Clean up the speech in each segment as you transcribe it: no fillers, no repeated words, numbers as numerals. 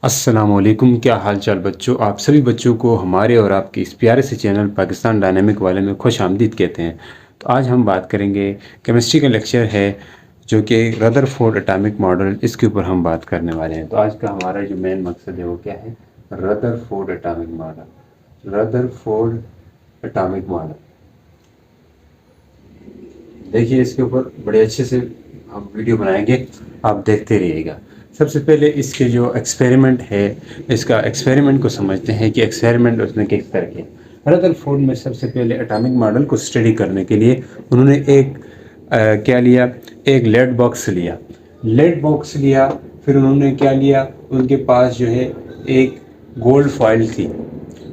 अस्सलामुअलैकुम, क्या हाल चाल बच्चों। आप सभी बच्चों को हमारे और आपके इस प्यारे से चैनल पाकिस्तान डायनामिक वाले में खुश आमदीद कहते हैं। तो आज हम बात करेंगे, केमिस्ट्री का लेक्चर है जो कि रदरफोर्ड एटॉमिक मॉडल, इसके ऊपर हम बात करने वाले हैं। तो आज का हमारा जो मेन मकसद है वो क्या है, Rutherford atomic model. Rutherford atomic model देखिए, इसके ऊपर बड़े अच्छे से हम वीडियो बनाएंगे, आप देखते रहिएगा। सबसे पहले इसके जो एक्सपेरिमेंट है, इसका एक्सपेरिमेंट को समझते हैं कि एक्सपेरिमेंट उसने किस तरह किया। रदरफोर्ड में सबसे पहले एटॉमिक मॉडल को स्टडी करने के लिए उन्होंने क्या लिया, एक लेड बॉक्स लिया। लेड बॉक्स लिया, फिर उन्होंने क्या लिया, उनके पास जो है एक गोल्ड फॉइल थी।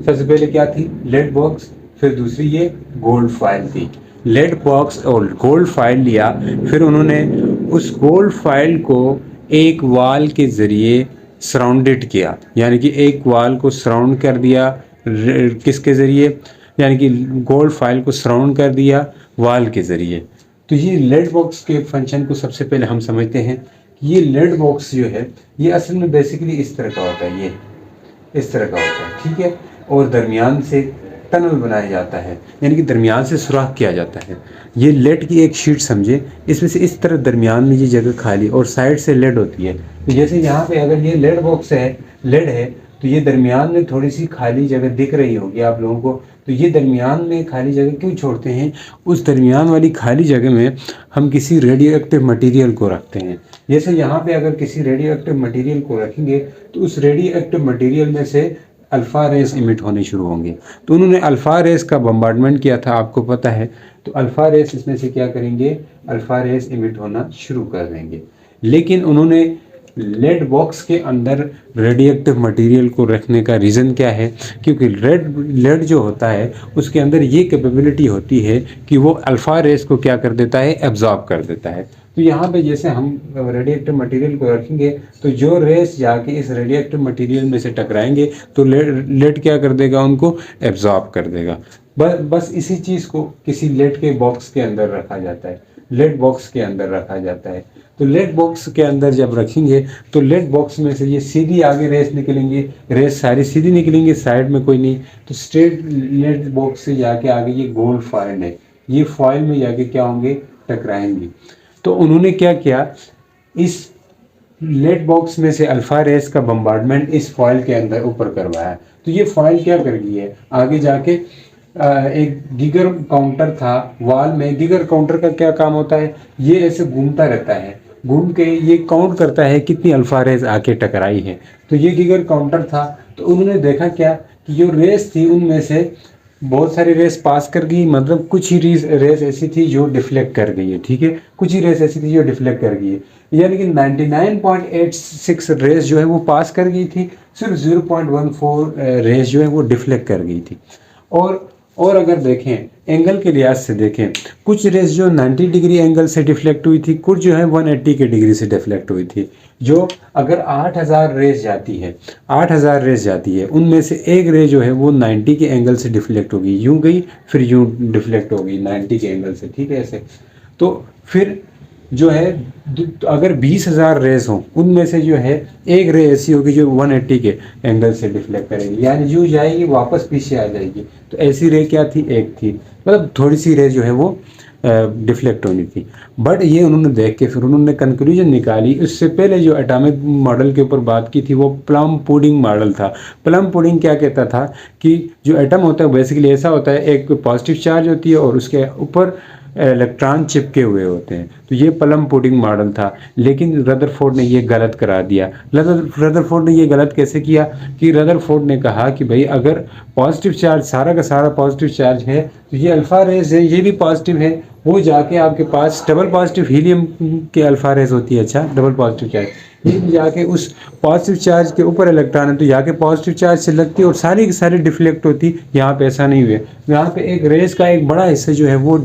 सबसे पहले क्या थी, लेड बॉक्स, फिर दूसरी ये गोल्ड फाइल थी। लेड बॉक्स और गोल्ड फाइल लिया, फिर उन्होंने उस गोल्ड फाइल को एक वाल के ज़रिए सराउंडेड किया, यानी कि एक वाल को सराउंड कर दिया। किसके ज़रिए, यानी कि गोल्ड फाइल को सराउंड कर दिया वाल के ज़रिए। तो ये लेड बॉक्स के फंक्शन को सबसे पहले हम समझते हैं कि ये लेड बॉक्स जो है ये असल में बेसिकली इस तरह का होता है, ये इस तरह का होता है, ठीक है। और दरमियान से टनल बनाया जाता है, यानी कि दरमियान से सुराख किया जाता है। ये लेड की एक शीट समझे, इसमें से इस तरह दरमियान में ये जगह खाली और साइड से लेड होती है। तो जैसे यहाँ पे अगर ये लेड बॉक्स है, लेड है, तो ये दरमियान में थोड़ी सी खाली जगह दिख रही होगी आप लोगों को। तो ये दरमियान में खाली जगह क्यों छोड़ते हैं, उस दरमियान वाली खाली जगह में हम किसी रेडियो एक्टिव मटीरियल को रखते हैं। जैसे यहाँ पे अगर किसी रेडियो एक्टिव मटीरियल को रखेंगे तो उस रेडियो एक्टिव मटीरियल में से अल्फ़ा रेस इमिट होने शुरू होंगे। तो उन्होंने अल्फ़ा रेस का बम्बार्डमेंट किया था, आपको पता है। तो अल्फ़ा रेस इसमें से क्या करेंगे, अल्फ़ा रेस इमिट होना शुरू कर देंगे। लेकिन उन्होंने लेड बॉक्स के अंदर रेडियोएक्टिव मटेरियल को रखने का रीज़न क्या है, क्योंकि लेड जो होता है उसके अंदर ये कैपेबिलिटी होती है कि वो अल्फ़ा रेस को क्या कर देता है, एब्जॉर्ब कर देता है। तो यहाँ पे जैसे हम रेडियोएक्टिव मटेरियल को रखेंगे तो जो रेस जाके इस रेडियोएक्टिव मटेरियल में से टकराएंगे तो लेड क्या कर देगा, उनको एब्जॉर्ब कर देगा। बस इसी चीज़ को किसी लेड के बॉक्स के अंदर रखा जाता है, लेड बॉक्स के अंदर रखा जाता है। तो लेड बॉक्स के अंदर जब रखेंगे तो लेड बॉक्स में से ये सीधी आगे रेस निकलेंगी, रेस सारी सीधी निकलेंगी, साइड में कोई नहीं। तो स्ट्रेट लेड बॉक्स से जाके आगे ये गोल्ड फॉइल है, ये फॉइल में जाके क्या होंगे, टकराएंगी। तो उन्होंने क्या किया, इस लेड बॉक्स में से अल्फा रेस का बम्बार्डमेंट इस फॉइल के अंदर ऊपर करवाया। तो ये फॉइल क्या कर गई है, आगे जाके एक गिगर काउंटर था वॉल में। गिगर काउंटर का क्या काम होता है, ये ऐसे घूमता रहता है, घूम के ये काउंट करता है कितनी अल्फा रेस आके टकराई है। तो ये गिगर काउंटर था। तो उन्होंने देखा क्या कि जो रेस थी उनमें से बहुत सारी रेस पास कर गई, मतलब कुछ ही रेस ऐसी थी जो डिफ्लेक्ट कर गई है, ठीक है। कुछ ही रेस ऐसी थी जो डिफ्लेक्ट कर गई है, यानी कि 99.86 रेस जो है वो पास कर गई थी, सिर्फ 0.14 रेस जो है वो डिफ्लेक्ट कर गई थी। और अगर देखें एंगल के लिहाज से देखें, कुछ रेस जो 90 डिग्री एंगल से डिफ्लेक्ट हुई थी, कुछ जो है 180 के डिग्री से डिफ्लेक्ट हुई थी। जो अगर 8000 रेस जाती है, 8000 रेस जाती है, उनमें से एक रे जो है वो 90 के एंगल से डिफ्लेक्ट होगी, यूं गई फिर यूं डिफ्लेक्ट होगी 90 के एंगल से, ठीक है ऐसे। तो फिर जो है अगर 20,000 रेस हों, उनमें से जो है एक रे ऐसी होगी जो 180 के एंगल से डिफ्लेक्ट करेगी, यानी यूँ जाएगी वापस पीछे आ जाएगी। तो ऐसी रे क्या थी, एक थी, मतलब थोड़ी सी रे जो है वो डिफ्लेक्ट होनी थी। बट ये उन्होंने देख के फिर उन्होंने कंक्लूजन निकाली। उससे पहले जो एटॉमिक मॉडल के ऊपर बात की थी वो प्लम पुडिंग मॉडल था। प्लम पुडिंग क्या कहता था कि जो एटम होता है बेसिकली ऐसा होता है, एक पॉजिटिव चार्ज होती है और उसके ऊपर इलेक्ट्रॉन चिपके हुए होते हैं। तो ये प्लम पुडिंग मॉडल था, लेकिन रदरफोर्ड ने ये गलत करा दिया। रदरफोर्ड ने ये गलत कैसे किया कि रदरफोर्ड ने कहा कि भाई अगर पॉजिटिव चार्ज सारा का सारा पॉजिटिव चार्ज है तो ये अल्फा रेज है, ये भी पॉजिटिव है, वो जाके आपके पास डबल पॉजिटिव हीलियम के अल्फा रेज होती है, अच्छा डबल पॉजिटिव चार्ज, ये जाके उस पॉजिटिव चार्ज के ऊपर इलेक्ट्रॉन है तो जाके पॉजिटिव चार्ज से लगती है और सारी की सारी डिफ्लेक्ट होती। यहाँ पे ऐसा नहीं हुआ, यहाँ पे एक रेस का एक बड़ा हिस्सा जो है वो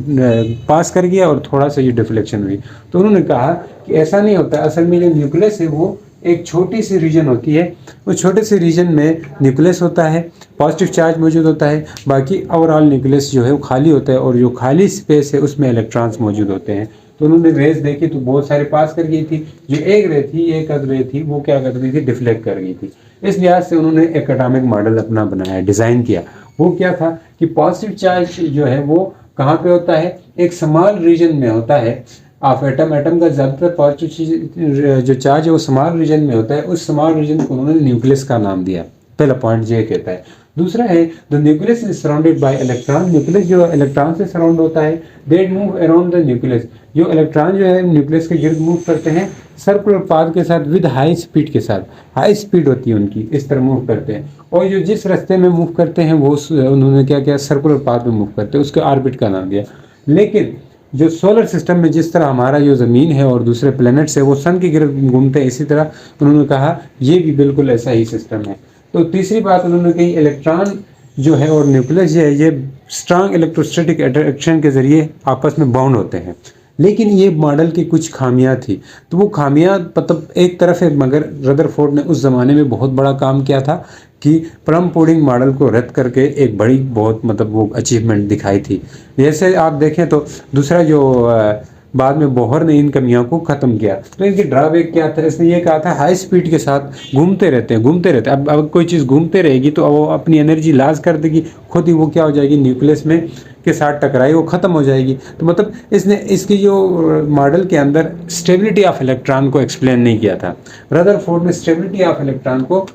पास कर गया और थोड़ा सा ये डिफ्लेक्शन हुई। तो उन्होंने कहा कि ऐसा नहीं होता, असल में जो न्यूक्लियस है वो एक छोटी सी रीजन होती है, उस छोटे से रीजन में न्यूक्लियस होता है, पॉजिटिव चार्ज मौजूद होता है, बाकी ओवरऑल न्यूक्लियस जो है वो खाली होता है और जो खाली स्पेस है उसमें इलेक्ट्रॉन्स मौजूद होते हैं। तो उन्होंने रेस देखी तो बहुत सारे पास कर गई थी, जो एक रे थी, एक अद रे थी, वो क्या कर रही थी, डिफ्लेक्ट कर गई थी। इस लिहाज से उन्होंने एक एटॉमिक मॉडल अपना बनाया, डिज़ाइन किया। वो क्या था कि पॉजिटिव चार्ज जो है वो कहाँ पे होता है, एक स्मॉल रीजन में होता है ऑफ एटम। एटम का ज़्यादातर पॉजिटिव चीज जो चार्ज है वो स्मॉल रीजन में होता है। उस स्मॉल रीजन को उन्होंने न्यूक्लियस का नाम दिया। पहला पॉइंट ये कहता है। दूसरा है the nucleus is surrounded by electron. Nucleus जो इलेक्ट्रॉन से सराउंड होता है। That move around the nucleus. जो इलेक्ट्रॉन जो है न्यूक्लियस के गिर्द मूव करते हैं सर्कुलर पाथ के साथ, विद हाई स्पीड के साथ। हाई स्पीड होती है उनकी, इस तरह मूव करते हैं। और जो जिस रास्ते में मूव करते हैं वो उन्होंने क्या किया, सर्कुलर पाथ में मूव करते हैं, उसके ऑर्बिट का नाम दिया। लेकिन जो सोलर सिस्टम में जिस तरह हमारा जो ज़मीन है और दूसरे प्लैनेट्स है वो सन के गिर्द घूमते हैं, इसी तरह उन्होंने कहा ये भी बिल्कुल ऐसा ही सिस्टम है। तो तीसरी बात उन्होंने कही, इलेक्ट्रॉन जो है और न्यूक्लियस जो है ये स्ट्रांग इलेक्ट्रोस्टैटिक अट्रैक्शन के ज़रिए आपस में बाउंड होते हैं। लेकिन ये मॉडल की कुछ खामियां थी। तो वो खामियां मतलब एक तरफ है, मगर रदरफोर्ड ने उस ज़माने में बहुत बड़ा काम किया था कि प्लम पुडिंग मॉडल को रद्द करके एक बड़ी बहुत मतलब वो अचीवमेंट दिखाई थी। जैसे आप देखें तो दूसरा जो बाद में बोहर ने इन कमियों को ख़त्म किया। तो इनकी ड्रॉबैक क्या था, इसने ये कहा था हाई स्पीड के साथ घूमते रहते हैं, घूमते रहते हैं। अब कोई चीज़ घूमते रहेगी तो वो अपनी एनर्जी लॉस कर देगी, खुद ही वो क्या हो जाएगी, न्यूक्लियस में के साथ टकराई वो ख़त्म हो जाएगी। तो मतलब इसने इसकी जो मॉडल के अंदर स्टेबिलिटी ऑफ इलेक्ट्रॉन को एक्सप्लेन नहीं किया था। रदरफोर्ड ने स्टेबिलिटी ऑफ इलेक्ट्रॉन को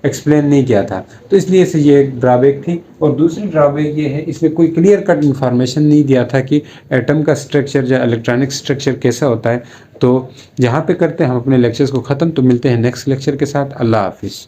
एक्सप्लेन नहीं किया था। तो इसलिए से ये एक ड्रॉबैक थी। और दूसरी ड्रॉबैक ये है, इसमें कोई क्लियर कट इन्फॉर्मेशन नहीं दिया था कि एटम का स्ट्रक्चर या इलेक्ट्रॉनिक स्ट्रक्चर कैसा होता है। तो यहाँ पे करते हैं हम अपने लेक्चर्स को ख़त्म। तो मिलते हैं नेक्स्ट लेक्चर के साथ। अल्लाह हाफिज़।